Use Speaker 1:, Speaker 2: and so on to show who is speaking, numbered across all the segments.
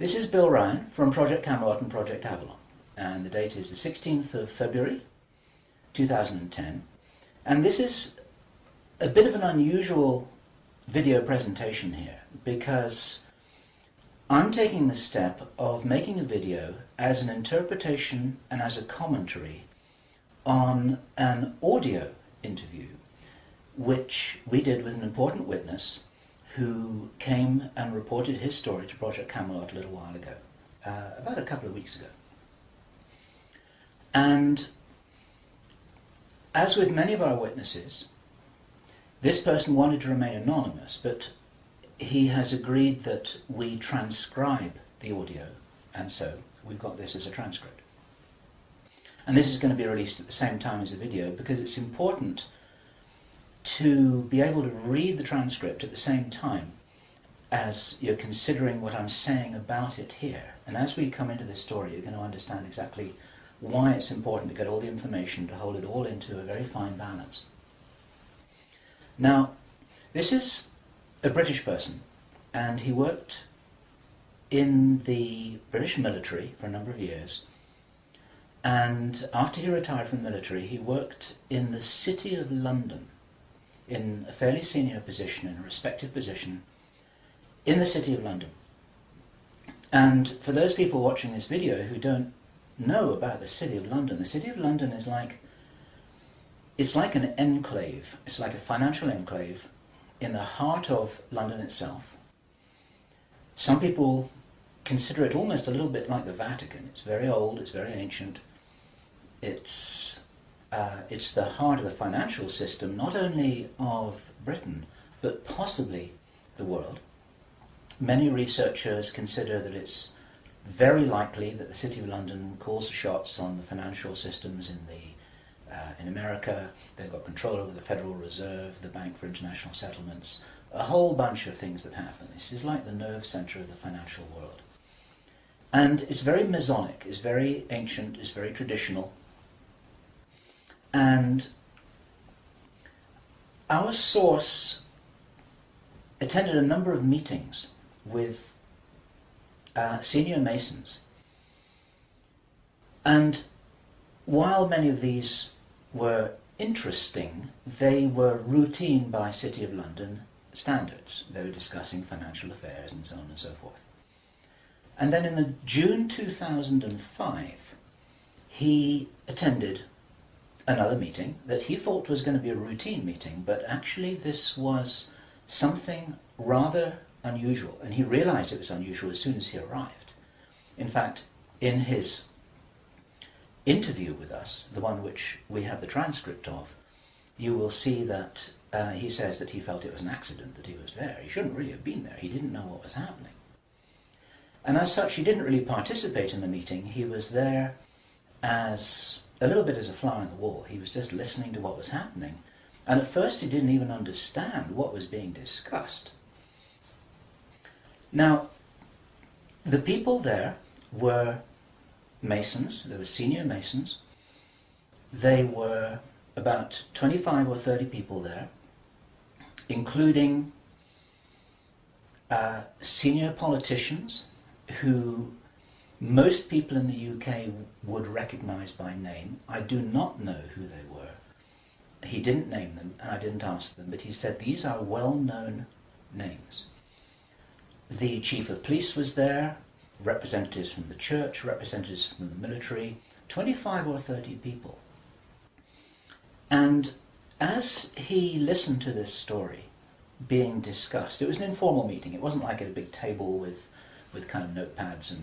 Speaker 1: This is Bill Ryan from Project Camelot and Project Avalon, and the date is the 16th of February 2010, and this is a bit of an unusual video presentation here because I'm taking the step of making a video as an interpretation and as a commentary on an audio interview which we did with an important witness who came and reported his story to Project Camelot a little while ago, about a couple of weeks ago. And as with many of our witnesses, this person wanted to remain anonymous, but he has agreed that we transcribe the audio, and so we've got this as a transcript. And this is going to be released at the same time as the video because it's important to be able to read the transcript at the same time as you're considering what I'm saying about it here. And as we come into this story, you're going to understand exactly why it's important to get all the information, to hold it all into a very fine balance. Now, this is a British person, and he worked in the British military for a number of years. And after he retired from the military, he worked in the City of London, in a fairly senior position, in a respected position, in the City of London. And for those people watching this video who don't know about the City of London, the City of London is it's like an enclave, it's like a financial enclave in the heart of London itself. Some people consider it almost a little bit like the Vatican. It's very old, it's very ancient. It's the heart of the financial system, not only of Britain, but possibly the world. Many researchers consider that it's very likely that the City of London calls the shots on the financial systems in America. They've got control over the Federal Reserve, the Bank for International Settlements, a whole bunch of things that happen. This is like the nerve center of the financial world. And it's very Masonic, it's very ancient, it's very traditional. And our source attended a number of meetings with senior Masons. And while many of these were interesting, they were routine by City of London standards. They were discussing financial affairs and so on and so forth. And then in June 2005, he attended another meeting that he thought was going to be a routine meeting, but actually this was something rather unusual, and he realized it was unusual as soon as he arrived. In fact, in his interview with us, the one which we have the transcript of, you will see that he says that he felt it was an accident that he was there. He shouldn't really have been there. He didn't know what was happening. And as such, he didn't really participate in the meeting. He was there as a little bit as a fly on the wall. He was just listening to what was happening. And at first he didn't even understand what was being discussed. Now, the people there were Masons. There were senior Masons. They were about 25 or 30 people there, including senior politicians who most people in the UK would recognize by name. I do not know who they were. He didn't name them, and I didn't ask them, but he said these are well-known names. The chief of police was there, representatives from the church, representatives from the military, 25 or 30 people. And as he listened to this story being discussed, it was an informal meeting. It wasn't like at a big table with kind of notepads and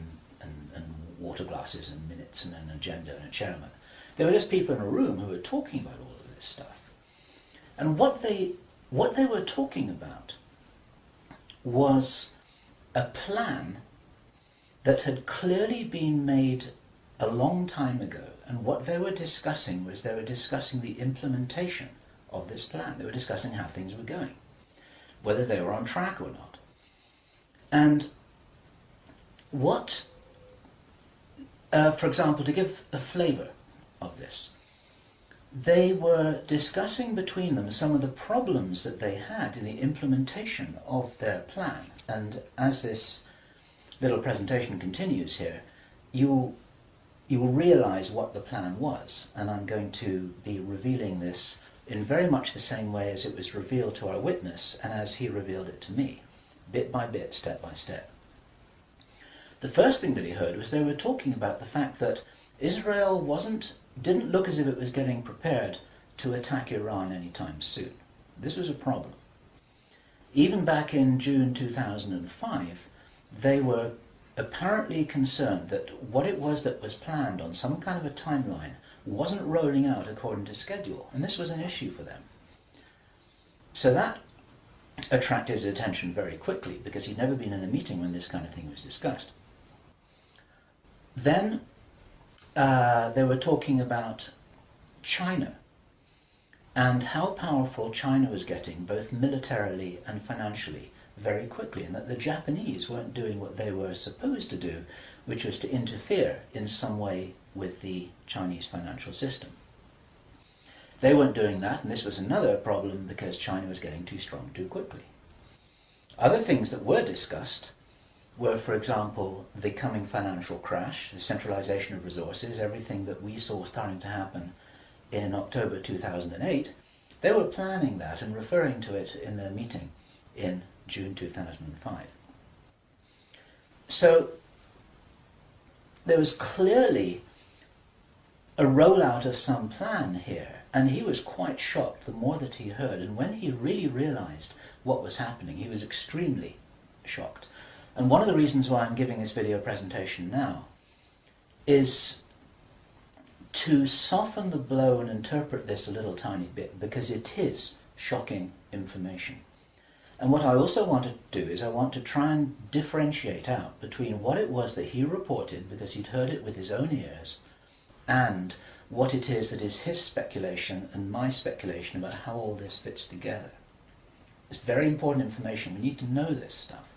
Speaker 1: water glasses and minutes and an agenda and a chairman. There were just people in a room who were talking about all of this stuff. And what they were talking about was a plan that had clearly been made a long time ago. And what they were discussing was they were discussing the implementation of this plan. They were discussing how things were going, whether they were on track or not. And what, for example, to give a flavor of this, they were discussing between them some of the problems that they had in the implementation of their plan. And as this little presentation continues here, you'll realize what the plan was, and I'm going to be revealing this in very much the same way as it was revealed to our witness and as he revealed it to me, bit by bit, step by step. The first thing that he heard was they were talking about the fact that Israel didn't look as if it was getting prepared to attack Iran anytime soon. This was a problem. Even back in June 2005, they were apparently concerned that what it was that was planned on some kind of a timeline wasn't rolling out according to schedule, and this was an issue for them. So that attracted his attention very quickly, because he'd never been in a meeting when this kind of thing was discussed. Then they were talking about China and how powerful China was getting, both militarily and financially, very quickly, and that the Japanese weren't doing what they were supposed to do, which was to interfere in some way with the Chinese financial system. They weren't doing that, and this was another problem because China was getting too strong too quickly. Other things that were discussed were, for example, the coming financial crash, the centralization of resources, everything that we saw starting to happen in October 2008. They were planning that and referring to it in their meeting in June 2005. So there was clearly a rollout of some plan here, and he was quite shocked the more that he heard, and when he really realized what was happening, he was extremely shocked. And one of the reasons why I'm giving this video presentation now is to soften the blow and interpret this a little tiny bit, because it is shocking information. And what I also want to do is I want to try and differentiate out between what it was that he reported, because he'd heard it with his own ears, and what it is that is his speculation and my speculation about how all this fits together. It's very important information. We need to know this stuff.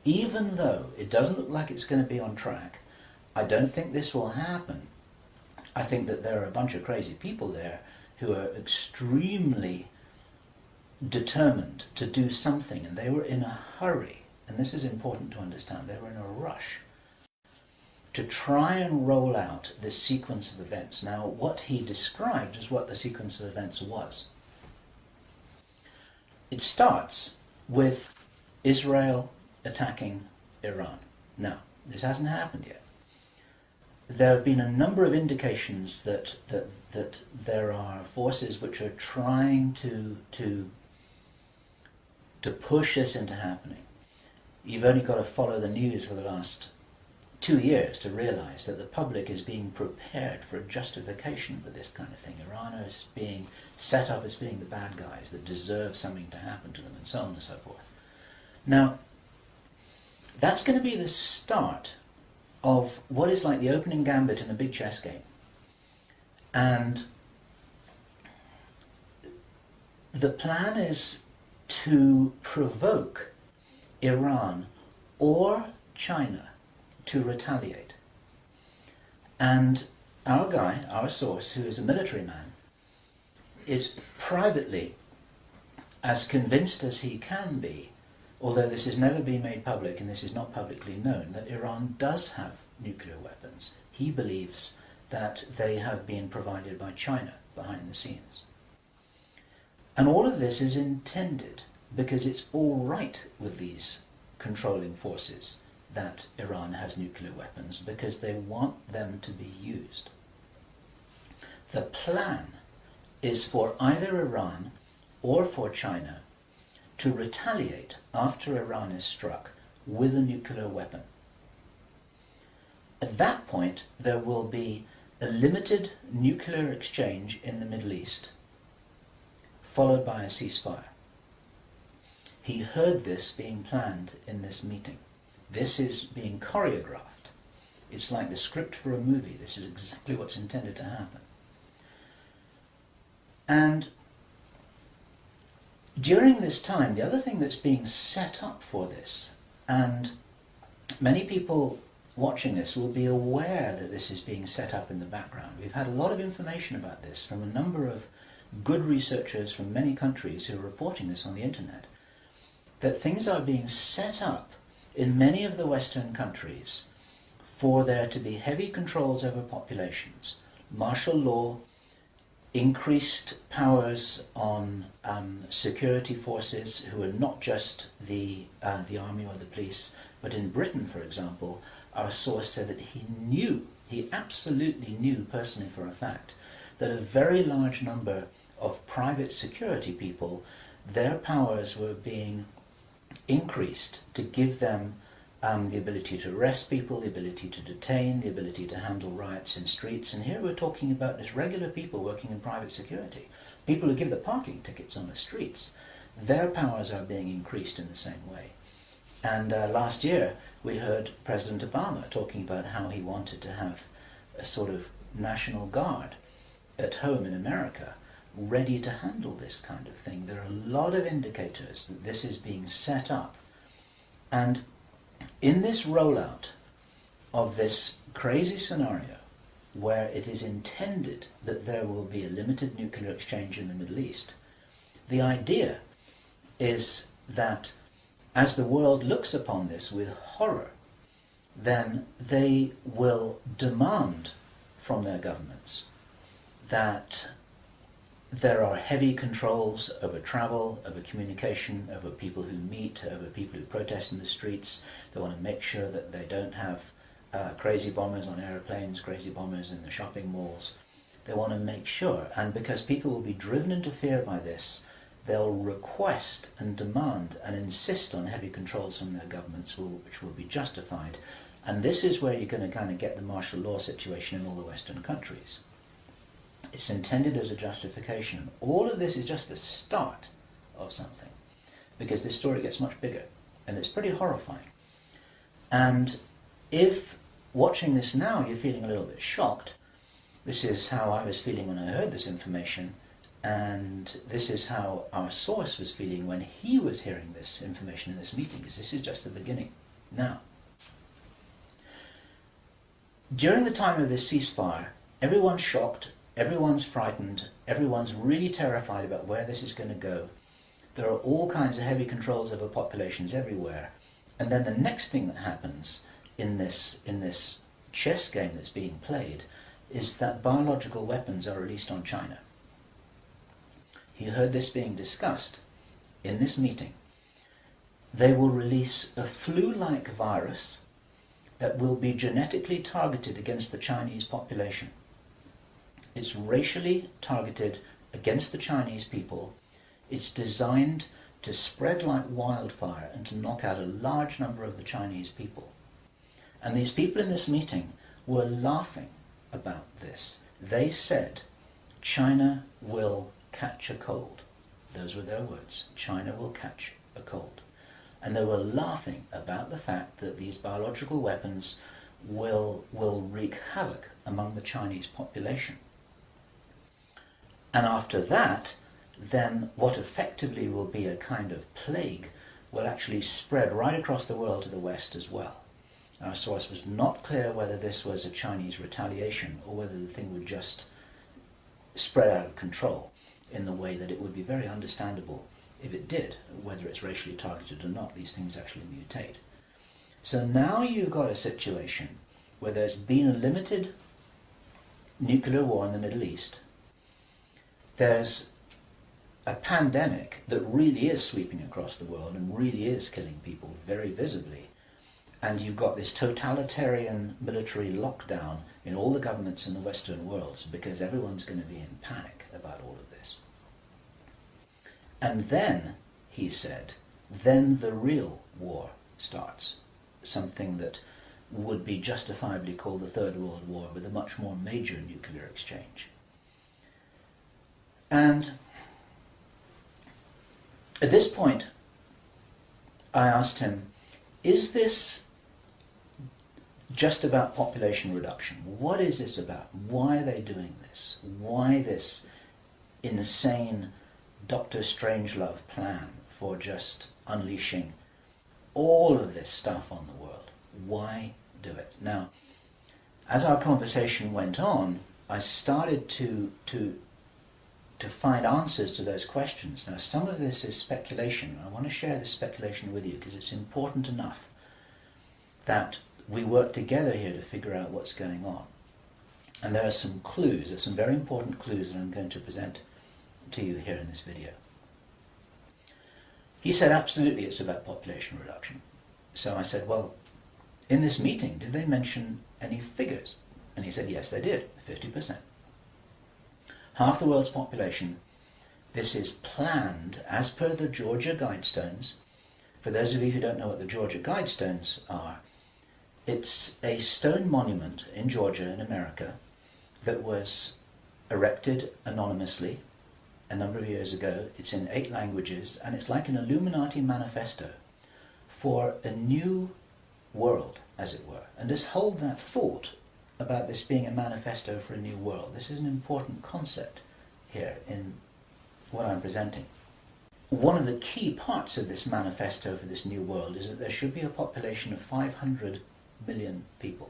Speaker 1: Even though it doesn't look like it's going to be on track, I don't think this will happen. I think that there are a bunch of crazy people there who are extremely determined to do something, and they were in a hurry, and this is important to understand, they were in a rush to try and roll out this sequence of events. Now, what he described is what the sequence of events was. It starts with Israel attacking Iran. Now, this hasn't happened yet. There have been a number of indications that there are forces which are trying to push this into happening. You've only got to follow the news for the last 2 years to realize that the public is being prepared for a justification for this kind of thing. Iran is being set up as being the bad guys that deserve something to happen to them, and so on and so forth. Now, that's going to be the start of what is like the opening gambit in a big chess game. And the plan is to provoke Iran or China to retaliate. And our guy, our source, who is a military man, is privately as convinced as he can be, although this has never been made public and this is not publicly known, that Iran does have nuclear weapons. He believes that they have been provided by China behind the scenes. And all of this is intended because it's all right with these controlling forces that Iran has nuclear weapons, because they want them to be used. The plan is for either Iran or for China to retaliate after Iran is struck with a nuclear weapon. At that point, there will be a limited nuclear exchange in the Middle East, followed by a ceasefire. He heard this being planned in this meeting. This is being choreographed. It's like the script for a movie. This is exactly what's intended to happen. And during this time, the other thing that's being set up for this, and many people watching this will be aware that this is being set up in the background. We've had a lot of information about this from a number of good researchers from many countries who are reporting this on the internet, that things are being set up in many of the Western countries, for there to be heavy controls over populations, martial law, increased powers on security forces who are not just the army or the police, but in Britain, for example, our source said that he absolutely knew personally for a fact, that a very large number of private security people, their powers were being increased to give them the ability to arrest people, the ability to detain, the ability to handle riots in streets. And here we're talking about just regular people working in private security, people who give the parking tickets on the streets. Their powers are being increased in the same way. And last year we heard President Obama talking about how he wanted to have a sort of national guard at home in America ready to handle this kind of thing. There are a lot of indicators that this is being set up. And in this rollout of this crazy scenario, where it is intended that there will be a limited nuclear exchange in the Middle East, the idea is that as the world looks upon this with horror, then they will demand from their governments that there are heavy controls over travel, over communication, over people who meet, over people who protest in the streets. They want to make sure that they don't have crazy bombers on airplanes, crazy bombers in the shopping malls. They want to make sure, and because people will be driven into fear by this, they'll request and demand and insist on heavy controls from their governments, which will be justified. And this is where you're going to kind of get the martial law situation in all the Western countries. It's intended as a justification. All of this is just the start of something, because this story gets much bigger, and it's pretty horrifying. And if watching this now you're feeling a little bit shocked, this is how I was feeling when I heard this information, and this is how our source was feeling when he was hearing this information in this meeting, because this is just the beginning. Now, during the time of this ceasefire, everyone's shocked, everyone's frightened, everyone's really terrified about where this is going to go. There are all kinds of heavy controls over populations everywhere. And then the next thing that happens in this chess game that's being played is that biological weapons are released on China. He heard this being discussed in this meeting. They will release a flu-like virus that will be genetically targeted against the Chinese population. It's racially targeted against the Chinese people. It's designed to spread like wildfire and to knock out a large number of the Chinese people. And these people in this meeting were laughing about this. They said, China will catch a cold. Those were their words. China will catch a cold. And they were laughing about the fact that these biological weapons will wreak havoc among the Chinese population. And after that, then what effectively will be a kind of plague will actually spread right across the world to the West as well. Our source was not clear whether this was a Chinese retaliation or whether the thing would just spread out of control in the way that it would be very understandable if it did, whether it's racially targeted or not. These things actually mutate. So now you've got a situation where there's been a limited nuclear war in the Middle East. There's a pandemic that really is sweeping across the world and really is killing people very visibly. And you've got this totalitarian military lockdown in all the governments in the Western world because everyone's going to be in panic about all of this. And then, he said, then the real war starts. Something that would be justifiably called the Third World War, with a much more major nuclear exchange. And at this point, I asked him, is this just about population reduction? What is this about? Why are they doing this? Why this insane Dr. Strangelove plan for just unleashing all of this stuff on the world? Why do it? Now, as our conversation went on, I started to find answers to those questions. Now, some of this is speculation. I want to share this speculation with you because it's important enough that we work together here to figure out what's going on. And there are some clues, there's some very important clues that I'm going to present to you here in this video. He said absolutely it's about population reduction. So I said, well, in this meeting, did they mention any figures? And he said, yes, they did, 50%. Half the world's population. This is planned as per the Georgia Guidestones. For those of you who don't know what the Georgia Guidestones are, it's a stone monument in Georgia in America that was erected anonymously a number of years ago. It's in 8 languages, and it's like an Illuminati manifesto for a new world, as it were. And just hold that thought about this being a manifesto for a new world. This is an important concept here in what I'm presenting. One of the key parts of this manifesto for this new world is that there should be a population of 500 million people.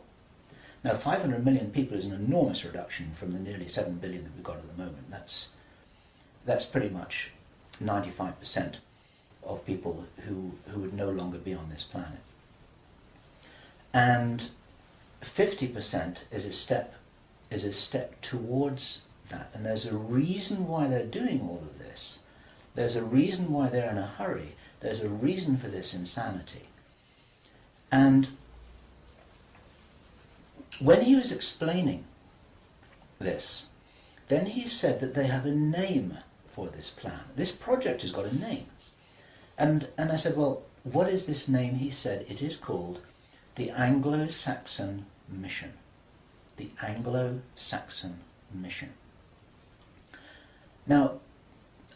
Speaker 1: Now, 500 million people is an enormous reduction from the nearly 7 billion that we've got at the moment. That's pretty much 95% of people who would no longer be on this planet. And 50% is a step towards that. And there's a reason why they're doing all of this. There's a reason why they're in a hurry. There's a reason for this insanity. And when he was explaining this, then he said that they have a name for this plan. This project has got a name. And I said, well, what is this name? He said, it is called the Anglo-Saxon Mission. The Anglo-Saxon Mission. Now,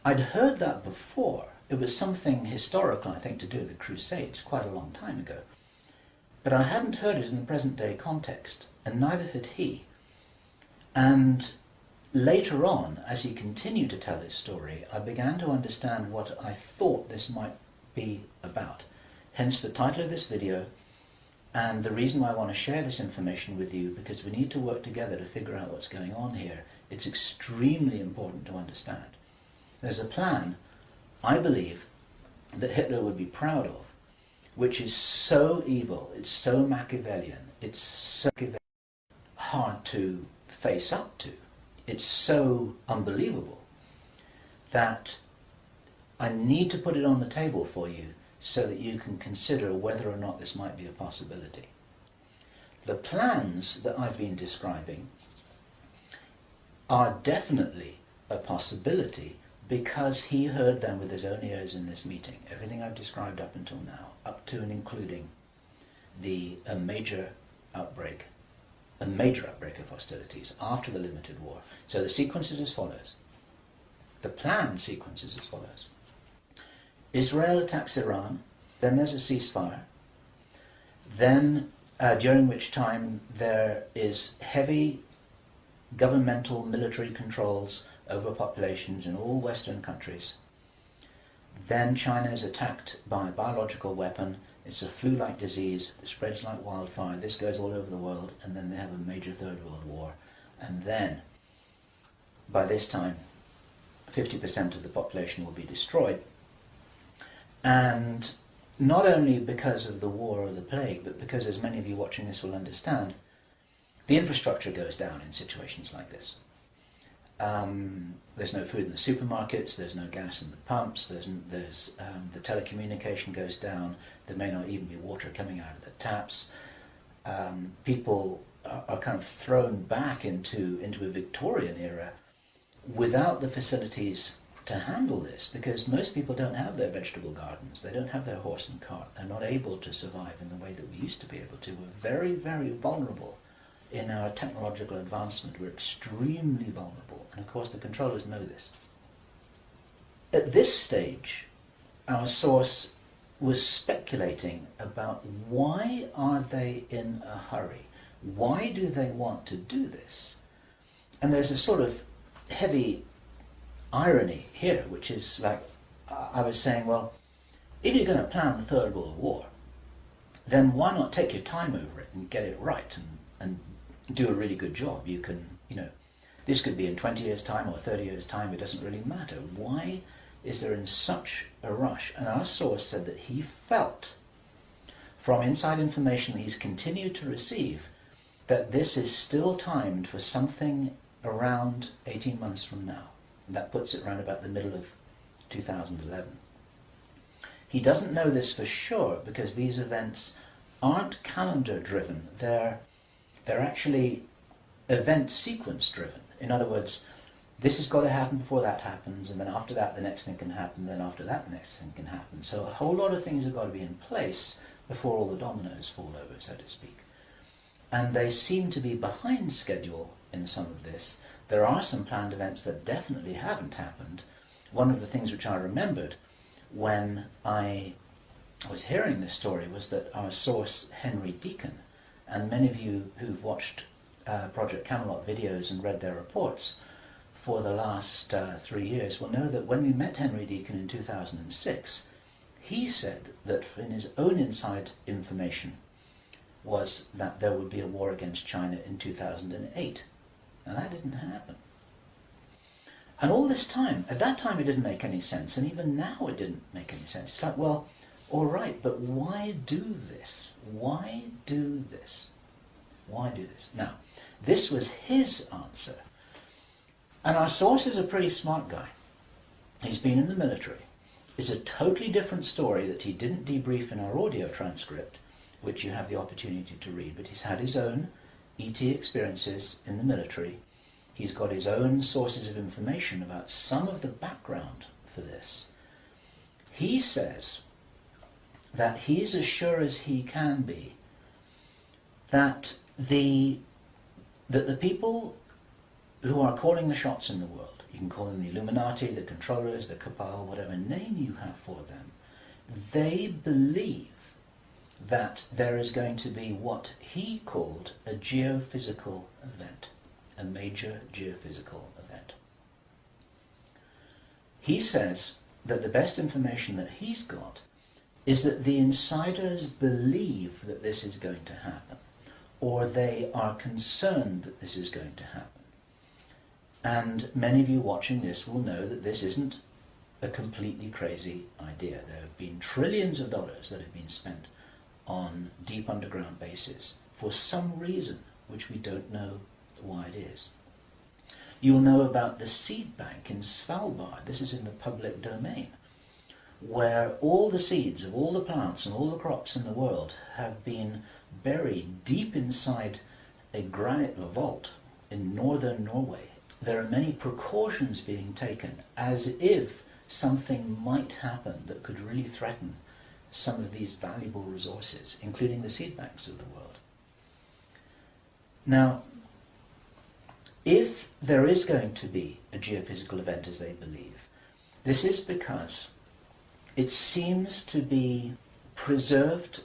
Speaker 1: I'd heard that before. It was something historical, I think, to do with the Crusades quite a long time ago. But I hadn't heard it in the present-day context, and neither had he. And later on, as he continued to tell his story, I began to understand what I thought this might be about. Hence the title of this video, and the reason why I want to share this information with you, because we need to work together to figure out what's going on here. It's extremely important to understand. There's a plan, I believe, that Hitler would be proud of, which is so evil, it's so Machiavellian, it's so hard to face up to, it's so unbelievable that I need to put it on the table for you so that you can consider whether or not this might be a possibility. The plans that I've been describing are definitely a possibility because he heard them with his own ears in this meeting. Everything I've described up until now, up to and including a major outbreak of hostilities after the limited war. So the sequence is as follows. The planned sequence is as follows. Israel attacks Iran, then there's a ceasefire, then during which time there is heavy governmental military controls over populations in all Western countries. Then China is attacked by a biological weapon. It's a flu-like disease that spreads like wildfire. This goes all over the world, and then they have a major Third World War. And then, by this time, 50% of the population will be destroyed. And not only because of the war or the plague, but because, as many of you watching this will understand, the infrastructure goes down in situations like this. There's no food in the supermarkets, there's no gas in the pumps, the telecommunication goes down, there may not even be water coming out of the taps. People are kind of thrown back into a Victorian era without the facilities to handle this, because most people don't have their vegetable gardens, they don't have their horse and cart, they're not able to survive in the way that we used to be able to. We're very, very vulnerable in our technological advancement. We're extremely vulnerable, and of course the controllers know this. At this stage, our source was speculating about why are they in a hurry? Why do they want to do this? And there's a sort of heavy irony here, which is like, I was saying, well, if you're going to plan the Third World War, then why not take your time over it and get it right and do a really good job? You can, this could be in 20 years' time or 30 years' time, it doesn't really matter. Why is there in such a rush? And our source said that he felt from inside information he's continued to receive, that this is still timed for something around 18 months from now. That puts it around about the middle of 2011. He doesn't know this for sure because these events aren't calendar driven, they're actually event sequence driven. In other words, this has got to happen before that happens, and then after that the next thing can happen, then after that the next thing can happen. So a whole lot of things have got to be in place before all the dominoes fall over, so to speak. And they seem to be behind schedule in some of this. There are some planned events that definitely haven't happened. One of the things which I remembered when I was hearing this story was that our source, Henry Deacon, and many of you who've watched Project Camelot videos and read their reports for the last 3 years will know that when we met Henry Deacon in 2006, he said that in his own inside information was that there would be a war against China in 2008. Now that didn't happen. And all this time, at that time it didn't make any sense, and even now it didn't make any sense. It's like, well, all right, but why do this? Why do this? Why do this? Now, this was his answer. And our source is a pretty smart guy. He's been in the military. It's a totally different story that he didn't debrief in our audio transcript, which you have the opportunity to read, but he's had his own ET experiences in the military. He's got his own sources of information about some of the background for this. He says that he's as sure as he can be that the people who are calling the shots in the world, you can call them the Illuminati, the controllers, the cabal, whatever name you have for them, they believe that there is going to be what he called a geophysical event, a major geophysical event. He says that the best information that he's got is that the insiders believe that this is going to happen, or they are concerned that this is going to happen. And many of you watching this will know that this isn't a completely crazy idea. There have been trillions of dollars that have been spent on deep underground bases for some reason which we don't know why it is. You'll know about the seed bank in Svalbard. This is in the public domain, where all the seeds of all the plants and all the crops in the world have been buried deep inside a granite vault in northern Norway. There are many precautions being taken as if something might happen that could really threaten some of these valuable resources, including the seed banks of the world. Now, if there is going to be a geophysical event as they believe, this is because it seems to be preserved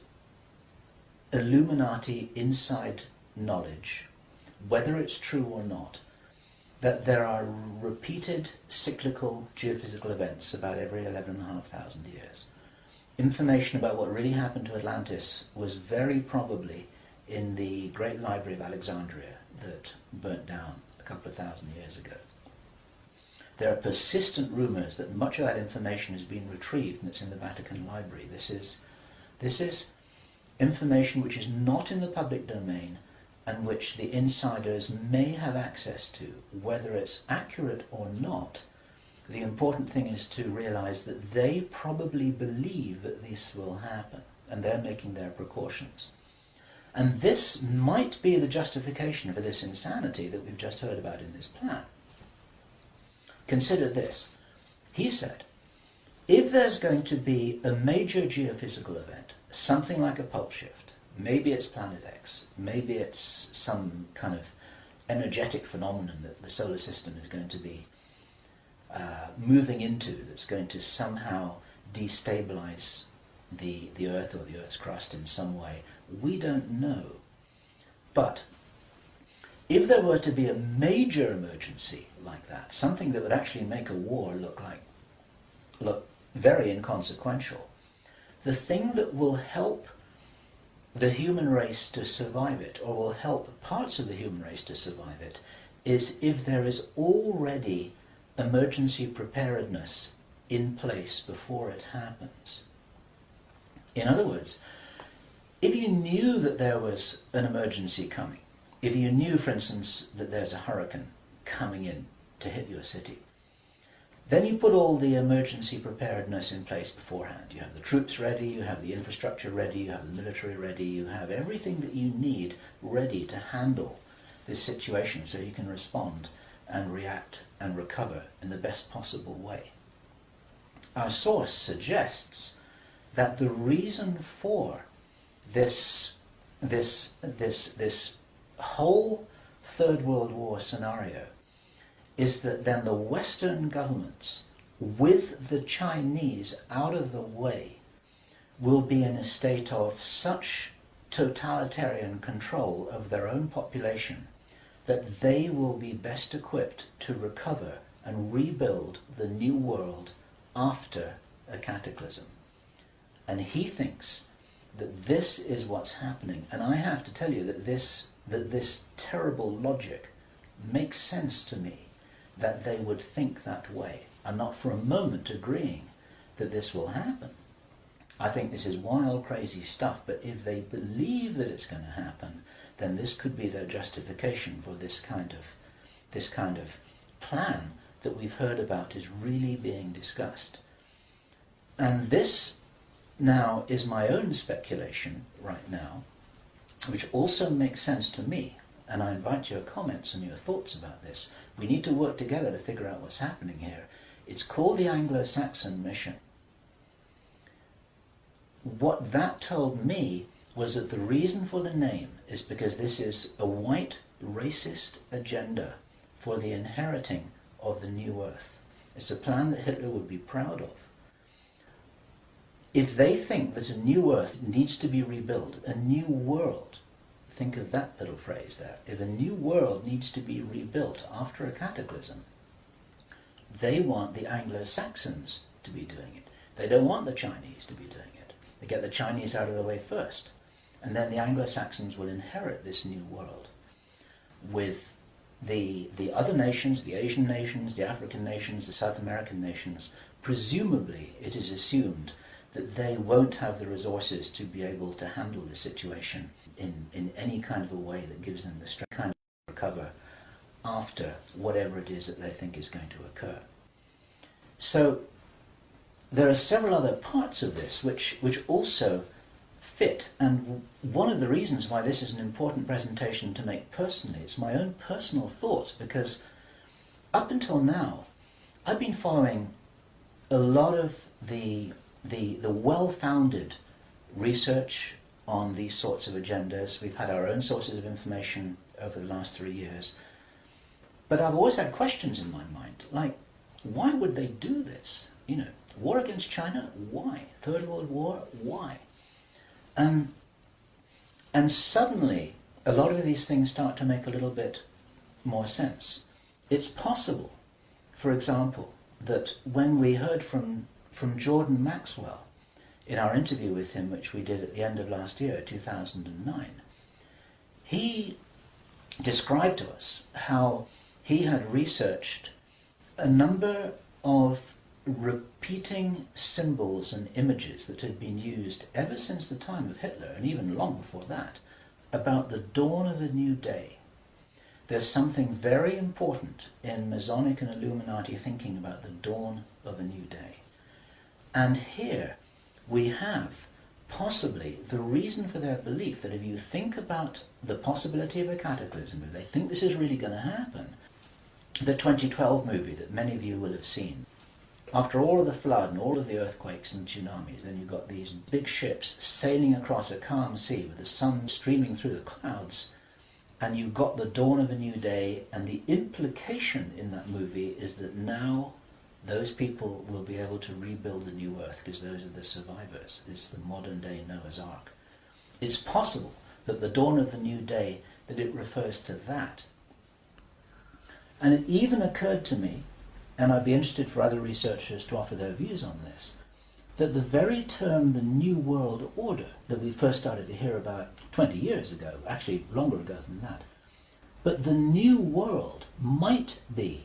Speaker 1: Illuminati inside knowledge, whether it's true or not, that there are repeated cyclical geophysical events about every 11,500 years. Information about what really happened to Atlantis was very probably in the Great Library of Alexandria that burnt down a couple of thousand years ago. There are persistent rumours that much of that information has been retrieved and it's in the Vatican Library. This is information which is not in the public domain and which the insiders may have access to. Whether it's accurate or not, the important thing is to realize that they probably believe that this will happen, and they're making their precautions. And this might be the justification for this insanity that we've just heard about in this plan. Consider this. He said, if there's going to be a major geophysical event, something like a pulse shift, maybe it's Planet X, maybe it's some kind of energetic phenomenon that the solar system is going to be moving into, that's going to somehow destabilize the Earth or the Earth's crust in some way. We don't know. But if there were to be a major emergency like that, something that would actually make a war look very inconsequential, the thing that will help the human race to survive it, or will help parts of the human race to survive it, is if there is already emergency preparedness in place before it happens. In other words, if you knew that there was an emergency coming, if you knew, for instance, that there's a hurricane coming in to hit your city, then you put all the emergency preparedness in place beforehand. You have the troops ready, you have the infrastructure ready, you have the military ready, you have everything that you need ready to handle this situation so you can respond and react and recover in the best possible way. Our source suggests that the reason for this whole Third World War scenario is that then the Western governments, with the Chinese out of the way, will be in a state of such totalitarian control of their own population that they will be best equipped to recover and rebuild the new world after a cataclysm. And he thinks that this is what's happening. And I have to tell you that this terrible logic makes sense to me, that they would think that way. I'm not for a moment agreeing that this will happen. I think this is wild, crazy stuff, but if they believe that it's going to happen, then this could be their justification for this kind of plan that we've heard about is really being discussed. And this now is my own speculation right now, which also makes sense to me, and I invite your comments and your thoughts about this. We need to work together to figure out what's happening here. It's called the Anglo-Saxon mission. What that told me was that the reason for the name is because this is a white racist agenda for the inheriting of the new earth. It's a plan that Hitler would be proud of. If they think that a new earth needs to be rebuilt, a new world, think of that little phrase there, if a new world needs to be rebuilt after a cataclysm, they want the Anglo-Saxons to be doing it. They don't want the Chinese to be doing it. They get the Chinese out of the way first, and then the Anglo-Saxons will inherit this new world with the other nations, the Asian nations, the African nations, the South American nations. Presumably, it is assumed that they won't have the resources to be able to handle the situation in any kind of a way that gives them the strength to recover after whatever it is that they think is going to occur. So there are several other parts of this which also fit, and one of the reasons why this is an important presentation to make personally, it's my own personal thoughts, because up until now I've been following a lot of the well-founded research on these sorts of agendas. We've had our own sources of information over the last 3 years. But I've always had questions in my mind, like, why would they do this? You know, war against China, why? Third World War, why? And suddenly, a lot of these things start to make a little bit more sense. It's possible, for example, that when we heard from Jordan Maxwell in our interview with him, which we did at the end of last year, 2009, he described to us how he had researched a number of repeating symbols and images that had been used ever since the time of Hitler, and even long before that, about the dawn of a new day. There's something very important in Masonic and Illuminati thinking about the dawn of a new day. And here we have possibly the reason for their belief that if you think about the possibility of a cataclysm, if they think this is really going to happen, the 2012 movie that many of you will have seen, after all of the flood and all of the earthquakes and tsunamis, then you've got these big ships sailing across a calm sea with the sun streaming through the clouds, and you've got the dawn of a new day, and the implication in that movie is that now those people will be able to rebuild the new earth because those are the survivors. It's the modern day Noah's Ark. It's possible that the dawn of the new day, that it refers to that. And it even occurred to me, and I'd be interested for other researchers to offer their views on this, that the very term the New World Order that we first started to hear about 20 years ago, actually longer ago than that, but the New World might be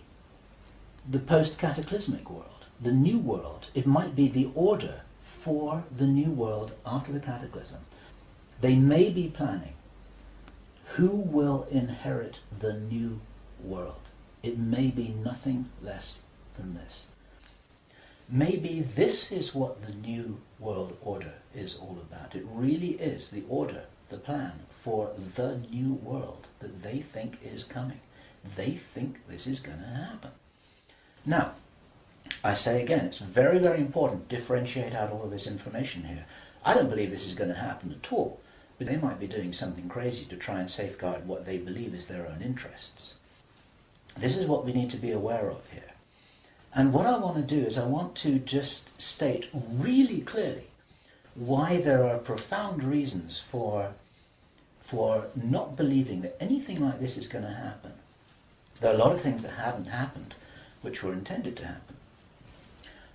Speaker 1: the post-cataclysmic world, the New World. It might be the order for the New World after the cataclysm. They may be planning who will inherit the new world. It may be nothing less than this. Maybe this is what the new world order is all about. It really is the order, the plan for the new world that they think is coming. They think this is going to happen. Now, I say again, it's very, very important to differentiate out all of this information here. I don't believe this is going to happen at all, but they might be doing something crazy to try and safeguard what they believe is their own interests. This is what we need to be aware of here. And what I want to do is I want to just state really clearly why there are profound reasons for not believing that anything like this is going to happen. There are a lot of things that haven't happened which were intended to happen.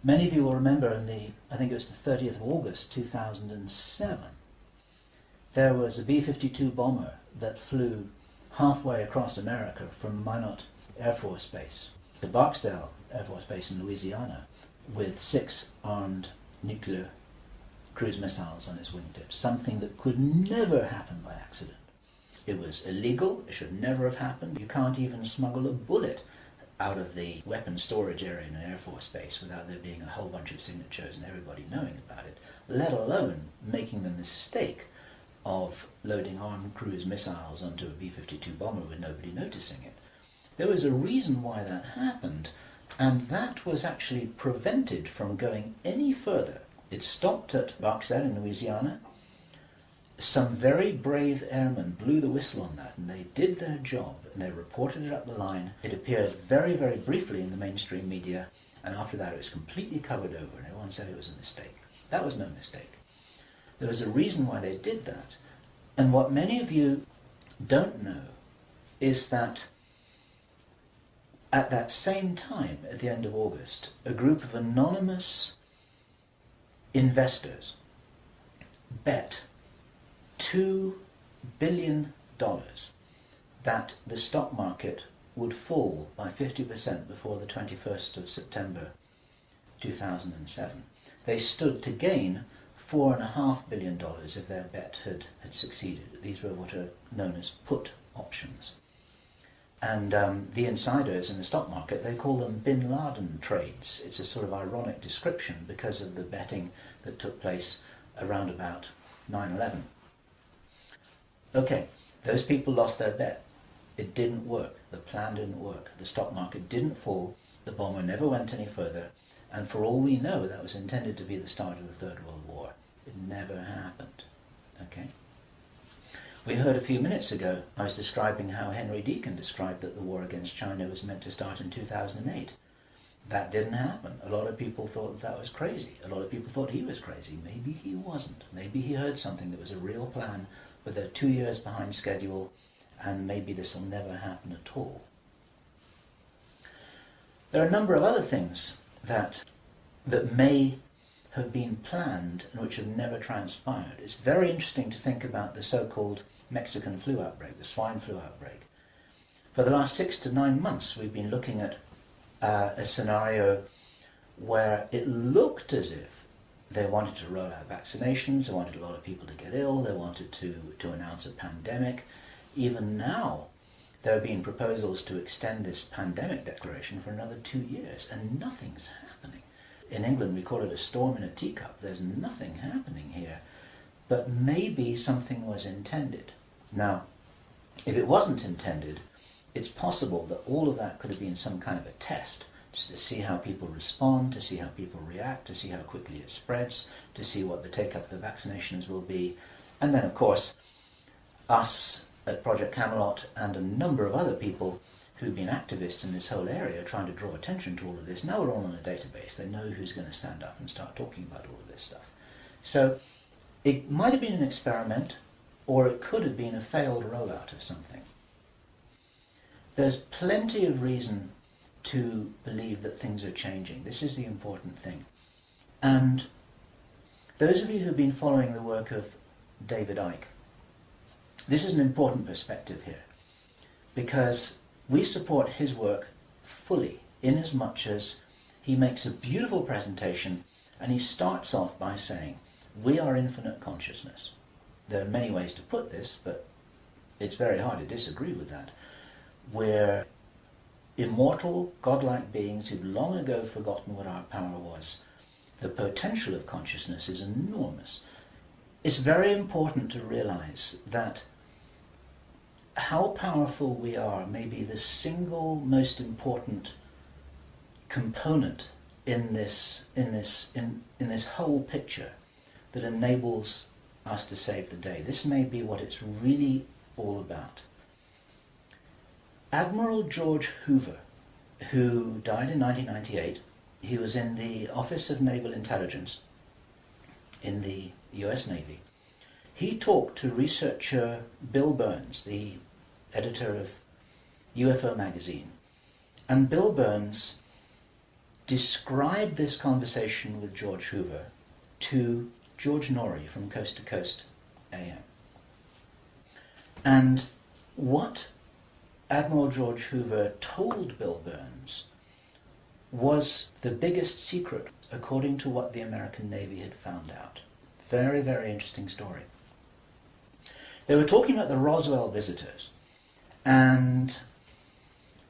Speaker 1: Many of you will remember I think it was the 30th of August 2007, there was a B-52 bomber that flew halfway across America from Minot Air Force Base to Barksdale Air Force Base in Louisiana with 6 armed nuclear cruise missiles on its wingtips, something that could never happen by accident. It was illegal, it should never have happened. You can't even smuggle a bullet out of the weapons storage area in an Air Force base without there being a whole bunch of signatures and everybody knowing about it, let alone making the mistake of loading armed cruise missiles onto a B-52 bomber with nobody noticing it. There was a reason why that happened, and that was actually prevented from going any further. It stopped at Barksdale in Louisiana. Some very brave airmen blew the whistle on that, and they did their job, and they reported it up the line. It appeared very, very briefly in the mainstream media, and after that it was completely covered over, and everyone said it was a mistake. That was no mistake. There was a reason why they did that, and what many of you don't know is that at that same time, at the end of August, a group of anonymous investors bet $2 billion that the stock market would fall by 50% before the 21st of September 2007. They stood to gain $4.5 billion if their bet had succeeded. These were what are known as put options. And the insiders in the stock market, they call them Bin Laden trades. It's a sort of ironic description because of the betting that took place around about 9/11. Okay, those people lost their bet. It didn't work. The plan didn't work. The stock market didn't fall. The bomber never went any further. And for all we know, that was intended to be the start of the Third World War. It never happened. Okay? We heard a few minutes ago, I was describing how Henry Deacon described that the war against China was meant to start in 2008. That didn't happen. A lot of people thought that was crazy. A lot of people thought he was crazy. Maybe he wasn't. Maybe he heard something that was a real plan, but they're 2 years behind schedule, and maybe this will never happen at all. There are a number of other things that may have been planned and which have never transpired. It's very interesting to think about the so-called Mexican flu outbreak, the swine flu outbreak. For the last 6 to 9 months we've been looking at a scenario where it looked as if they wanted to roll out vaccinations, they wanted a lot of people to get ill, they wanted to announce a pandemic. Even now there have been proposals to extend this pandemic declaration for another 2 years, and nothing's happening. In England we call it a storm in a teacup. There's nothing happening here, but maybe something was intended. Now, if it wasn't intended, it's possible that all of that could have been some kind of a test, just to see how people respond, to see how people react, to see how quickly it spreads, to see what the take-up of the vaccinations will be. And then, of course, us at Project Camelot and a number of other people who've been activists in this whole area trying to draw attention to all of this, now we're all on a database. They know who's going to stand up and start talking about all of this stuff. So it might have been an experiment, or it could have been a failed rollout of something. There's plenty of reason to believe that things are changing. This is the important thing. And those of you who've been following the work of David Icke, this is an important perspective here, because we support his work fully, in as much as he makes a beautiful presentation and he starts off by saying, we are infinite consciousness. there are many ways to put this, but it's very hard to disagree with that. We're immortal, godlike beings who've long ago forgotten what our power was. The potential of consciousness is enormous. It's very important to realize that how powerful we are may be the single most important component in this whole picture that enables us to save the day. This may be what it's really all about. Admiral George Hoover, who died in 1998, he was in the Office of Naval Intelligence in the US Navy. He talked to researcher Bill Burns, the editor of UFO magazine, and Bill Burns described this conversation with George Hoover to George Norrie from Coast to Coast AM. And what Admiral George Hoover told Bill Burns was the biggest secret according to what the American Navy had found out. Very, very interesting story. They were talking about the Roswell visitors, and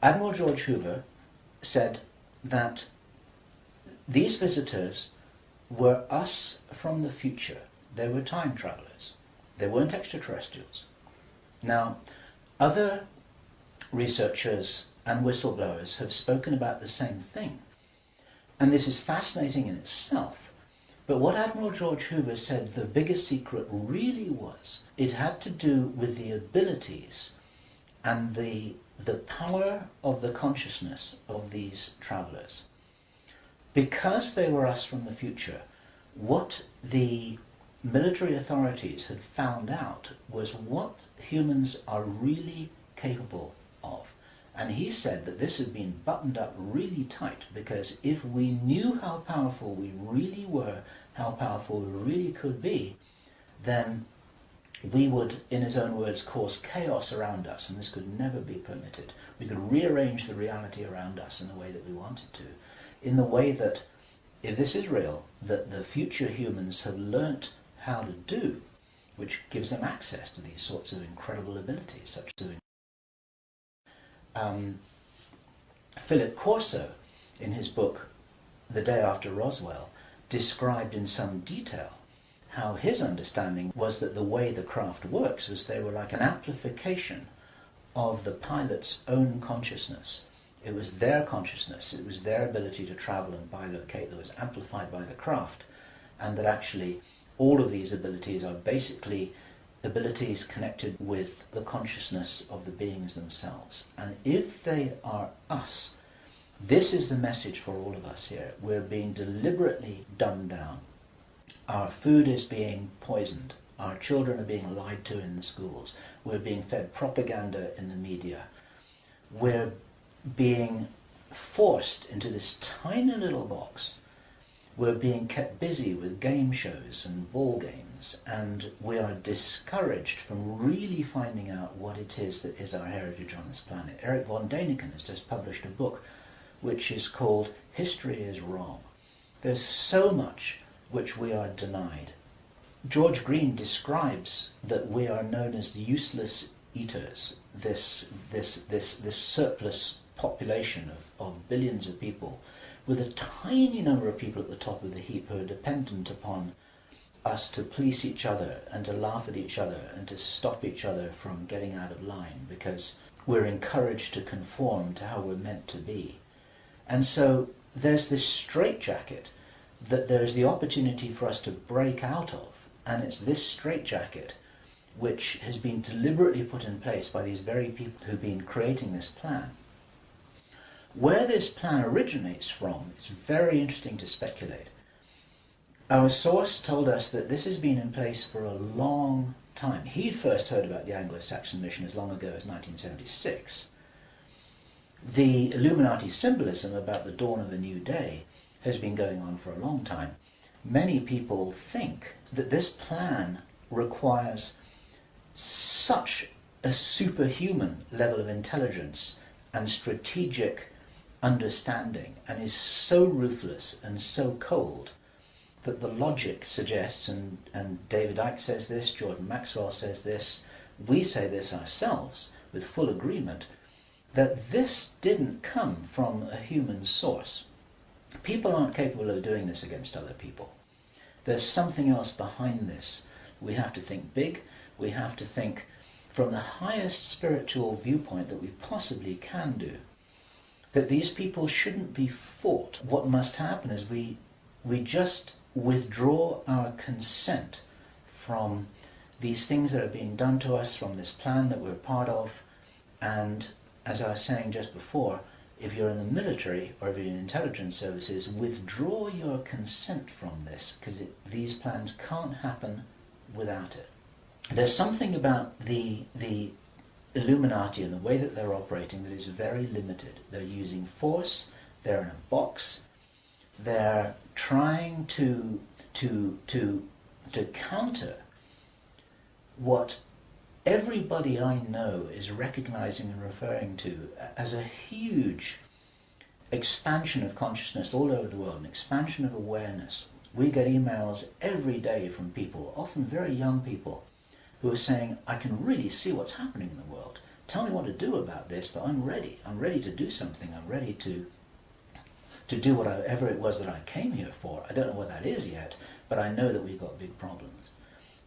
Speaker 1: Admiral George Hoover said that these visitors were us from the future. They were time travelers. They weren't extraterrestrials. Now, other researchers and whistleblowers have spoken about the same thing, and this is fascinating in itself. But what Admiral George Hoover said the biggest secret really was, it had to do with the abilities and the power of the consciousness of these travelers. Because they were us from the future, what the military authorities had found out was what humans are really capable of. And he said that this had been buttoned up really tight, because if we knew how powerful we really were, how powerful we really could be, then we would, in his own words, cause chaos around us, and this could never be permitted. We could rearrange the reality around us in the way that we wanted to, in the way that, if this is real, that the future humans have learnt how to do, which gives them access to these sorts of incredible abilities, such as Philip Corso, in his book The Day After Roswell, described in some detail how his understanding was that the way the craft works was they were like an amplification of the pilot's own consciousness. It was their consciousness, it was their ability to travel and bilocate that was amplified by the craft, and that actually all of these abilities are basically abilities connected with the consciousness of the beings themselves. And if they are us, this is the message for all of us here. We're being deliberately dumbed down. Our food is being poisoned. Our children are being lied to in the schools. We're being fed propaganda in the media. We're being forced into this tiny little box. We're being kept busy with game shows and ball games, and we are discouraged from really finding out what it is that is our heritage on this planet. Eric von Däniken has just published a book which is called History is Wrong. There's so much which we are denied. George Green describes that we are known as the useless eaters, this surplus population of billions of people, with a tiny number of people at the top of the heap who are dependent upon us to police each other and to laugh at each other and to stop each other from getting out of line, because we're encouraged to conform to how we're meant to be. And so there's this straitjacket that there's the opportunity for us to break out of, and it's this straitjacket which has been deliberately put in place by these very people who've been creating this plan. Where this plan originates from, it's very interesting to speculate. Our source told us that this has been in place for a long time. He first heard about the Anglo-Saxon mission as long ago as 1976. The Illuminati symbolism about the dawn of a new day has been going on for a long time. Many people think that this plan requires such a superhuman level of intelligence and strategic understanding, and is so ruthless and so cold, that the logic suggests, and David Icke says this, Jordan Maxwell says this, we say this ourselves with full agreement, that this didn't come from a human source. People aren't capable of doing this against other people. There's something else behind this. We have to think big. We have to think from the highest spiritual viewpoint that we possibly can do. That these people shouldn't be fought. What must happen is we just withdraw our consent from these things that are being done to us, from this plan that we're part of, and as I was saying just before, if you're in the military or if you're in intelligence services, withdraw your consent from this, because these plans can't happen without it. There's something about the Illuminati and the way that they're operating that is very limited. They're using force, they're in a box, they're trying to counter what everybody I know is recognizing and referring to as a huge expansion of consciousness all over the world, an expansion of awareness. We get emails every day from people, often very young people, who are saying, I can really see what's happening in the world. Tell me what to do about this, but I'm ready. I'm ready to do something. I'm ready to do whatever it was that I came here for. I don't know what that is yet, but I know that we've got big problems.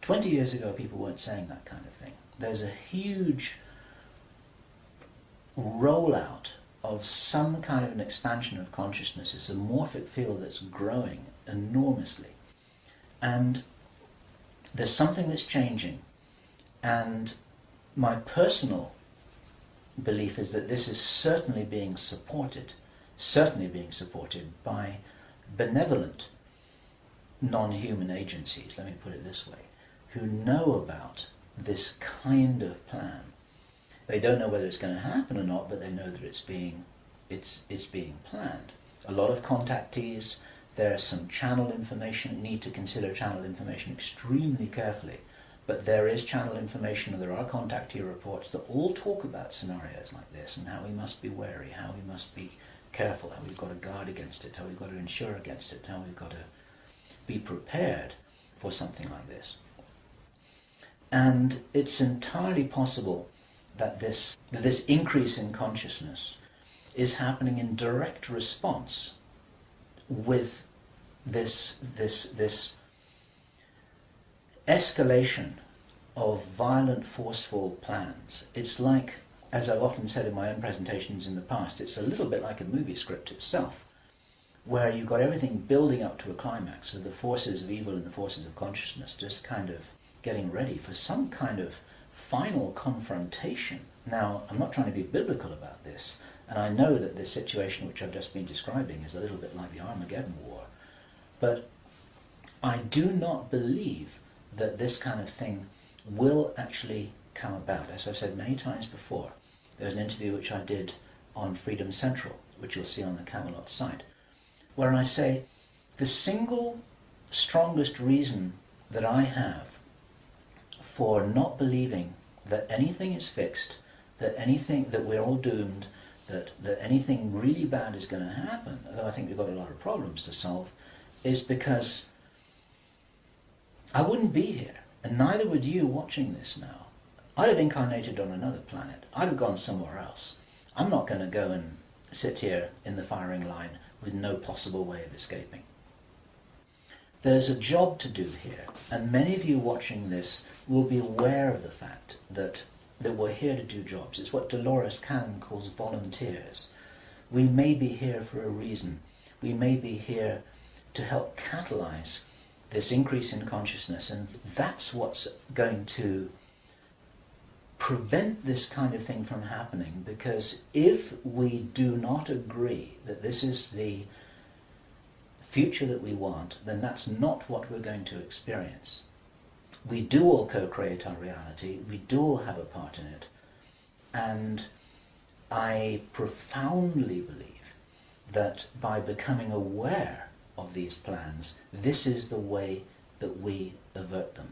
Speaker 1: 20 years ago, people weren't saying that kind of thing. There's a huge rollout of some kind of an expansion of consciousness. It's a morphic field that's growing enormously. And there's something that's changing. And my personal belief is that this is certainly being supported by benevolent non-human agencies, let me put it this way, who know about this kind of plan. They don't know whether it's going to happen or not, but they know that it's being planned. A lot of contactees, there's some channel information. You need to consider channel information extremely carefully. But there is channel information, and there are contactee reports that all talk about scenarios like this and how we must be wary, how we must be careful, how we've got to guard against it, how we've got to insure against it, how we've got to be prepared for something like this. And it's entirely possible that this increase in consciousness is happening in direct response with this escalation of violent, forceful plans. It's like, as I've often said in my own presentations in the past, it's a little bit like a movie script itself, where you've got everything building up to a climax, so the forces of evil and the forces of consciousness just kind of getting ready for some kind of final confrontation. Now, I'm not trying to be biblical about this, and I know that this situation which I've just been describing is a little bit like the Armageddon War, but I do not believe that this kind of thing will actually come about. As I've said many times before, there's an interview which I did on Freedom Central, which you'll see on the Camelot site, where I say the single strongest reason that I have for not believing that anything is fixed, that we're all doomed, that anything really bad is going to happen, although I think we've got a lot of problems to solve, is because I wouldn't be here, and neither would you watching this now. I'd have incarnated on another planet. I'd have gone somewhere else. I'm not going to go and sit here in the firing line with no possible way of escaping. There's a job to do here, and many of you watching this will be aware of the fact that we're here to do jobs. It's what Dolores Cannon calls volunteers. We may be here for a reason. We may be here to help catalyze this increase in consciousness, and that's what's going to prevent this kind of thing from happening, because if we do not agree that this is the future that we want, then that's not what we're going to experience. We do all co-create our reality, we do all have a part in it, and I profoundly believe that by becoming aware of these plans, this is the way that we avert them.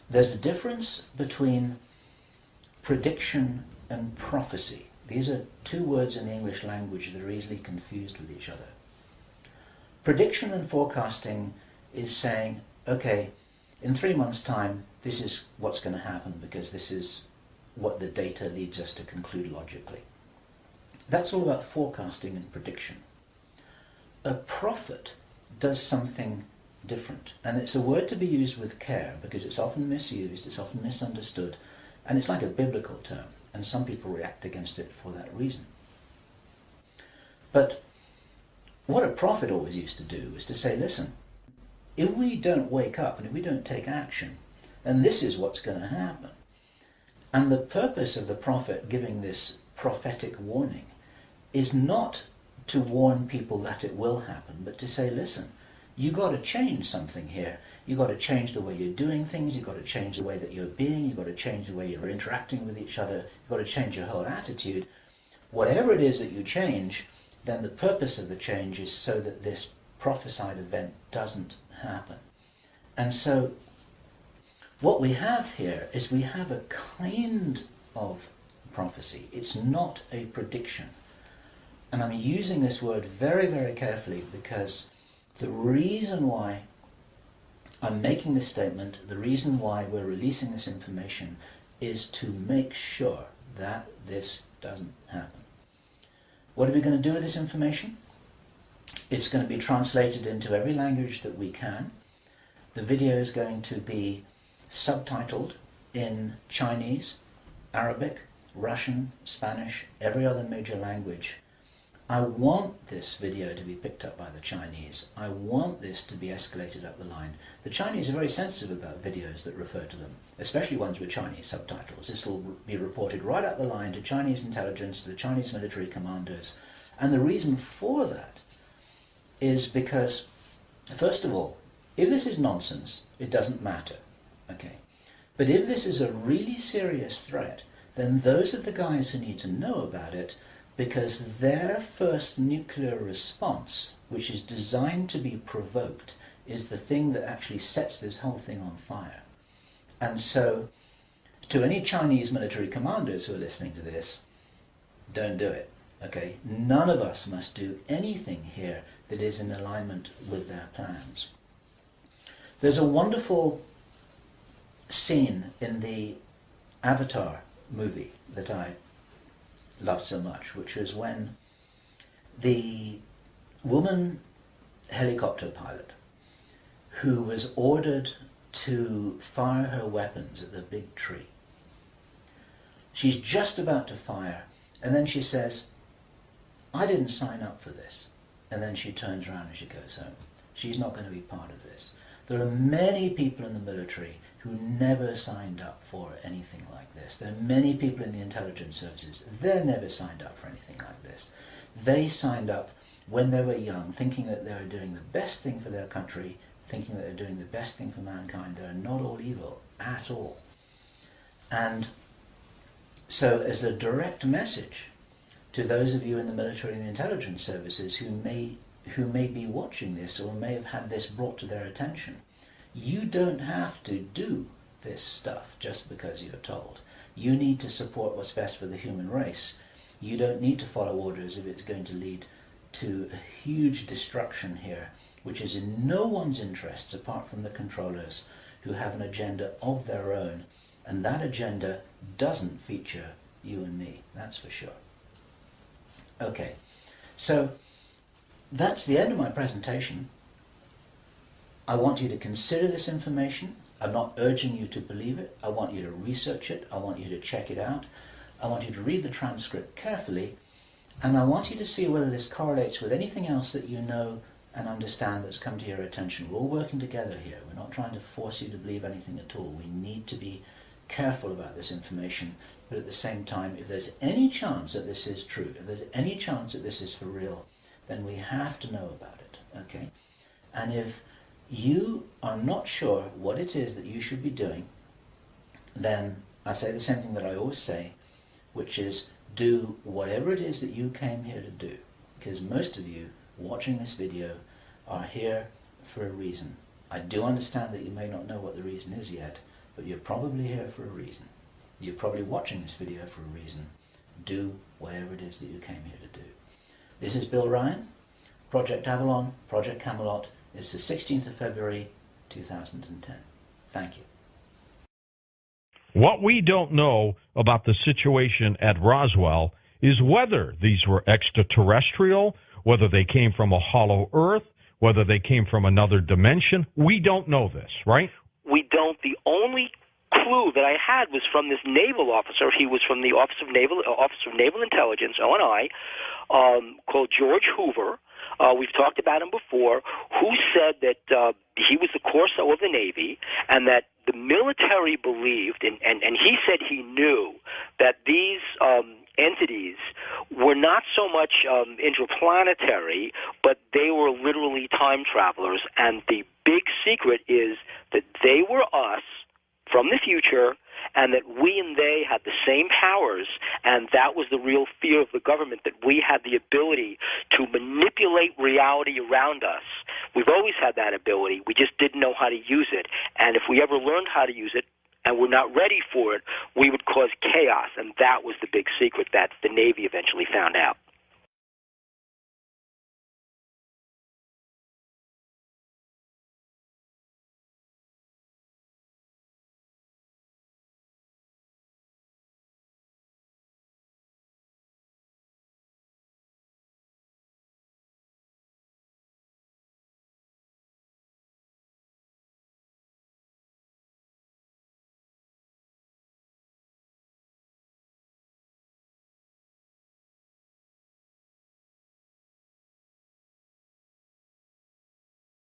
Speaker 1: There's a difference between prediction and prophecy. These are two words in the English language that are easily confused with each other. Prediction and forecasting is saying, okay, in 3 months' time, this is what's going to happen because this is what the data leads us to conclude logically. That's all about forecasting and prediction. A prophet does something different, and it's a word to be used with care because it's often misused, it's often misunderstood, and it's like a biblical term, and some people react against it for that reason. But what a prophet always used to do was to say, listen, if we don't wake up and if we don't take action, then this is what's going to happen. And the purpose of the prophet giving this prophetic warning is not to warn people that it will happen, but to say, listen, you got to change something here. You got to change the way you're doing things. You got to change the way that you're being. You got to change the way you're interacting with each other. You got to change your whole attitude. Whatever it is that you change, then the purpose of the change is so that this prophesied event doesn't happen. And so what we have here is we have a kind of prophecy. It's not a prediction. And I'm using this word very, very carefully because the reason why I'm making this statement, the reason why we're releasing this information is to make sure that this doesn't happen. What are we going to do with this information? It's going to be translated into every language that we can. The video is going to be subtitled in Chinese, Arabic, Russian, Spanish, every other major language. I want this video to be picked up by the Chinese. I want this to be escalated up the line. The Chinese are very sensitive about videos that refer to them, especially ones with Chinese subtitles. This will be reported right up the line to Chinese intelligence, to the Chinese military commanders. And the reason for that is because, first of all, if this is nonsense, it doesn't matter. Okay. But if this is a really serious threat, then those are the guys who need to know about it, because their first nuclear response, which is designed to be provoked, is the thing that actually sets this whole thing on fire. And so, to any Chinese military commanders who are listening to this, don't do it. Okay? None of us must do anything here that is in alignment with their plans. There's a wonderful scene in the Avatar movie that I loved so much, which was when the woman helicopter pilot who was ordered to fire her weapons at the big tree. She's just about to fire, and then she says, I didn't sign up for this. And then she turns around and she goes home. She's not going to be part of this. There are many people in the military who never signed up for anything like this. There are many people in the intelligence services, they never signed up for anything like this. They signed up when they were young, thinking that they were doing the best thing for their country, thinking that they're doing the best thing for mankind. They're not all evil at all. And so as a direct message to those of you in the military and the intelligence services who may be watching this or may have had this brought to their attention, you don't have to do this stuff just because you're told. You need to support what's best for the human race. You don't need to follow orders if it's going to lead to a huge destruction here, which is in no one's interests apart from the controllers who have an agenda of their own, and that agenda doesn't feature you and me, that's for sure. Okay, so that's the end of my presentation. I want you to consider this information. I'm not urging you to believe it. I want you to research it. I want you to check it out. I want you to read the transcript carefully. And I want you to see whether this correlates with anything else that you know and understand that's come to your attention. We're all working together here. We're not trying to force you to believe anything at all. We need to be careful about this information. But at the same time, if there's any chance that this is true, if there's any chance that this is for real, then we have to know about it. Okay? And if you are not sure what it is that you should be doing, then I say the same thing that I always say, which is do whatever it is that you came here to do. Because most of you watching this video are here for a reason. I do understand that you may not know what the reason is yet, but you're probably here for a reason. You're probably watching this video for a reason. Do whatever it is that you came here to do. This is Bill Ryan, Project Avalon, Project Camelot, It's the 16th of February, 2010. Thank you.
Speaker 2: What we don't know about the situation at Roswell is whether these were extraterrestrial, whether they came from a hollow earth, whether they came from another dimension. We don't know this, right?
Speaker 3: We don't. The only clue that I had was from this naval officer. He was from the Office of Naval Intelligence, ONI, called George Hoover. We've talked about him before, who said that he was the Corso of the Navy, and that the military believed, and he said he knew that these entities were not so much interplanetary, but they were literally time travelers. And the big secret is that they were us from the future, and that we and they had the same powers, and that was the real fear of the government, that we had the ability to manipulate reality around us. We've always had that ability. We just didn't know how to use it. And if we ever learned how to use it, and we're not ready for it, we would cause chaos. And that was the big secret that the Navy eventually found out.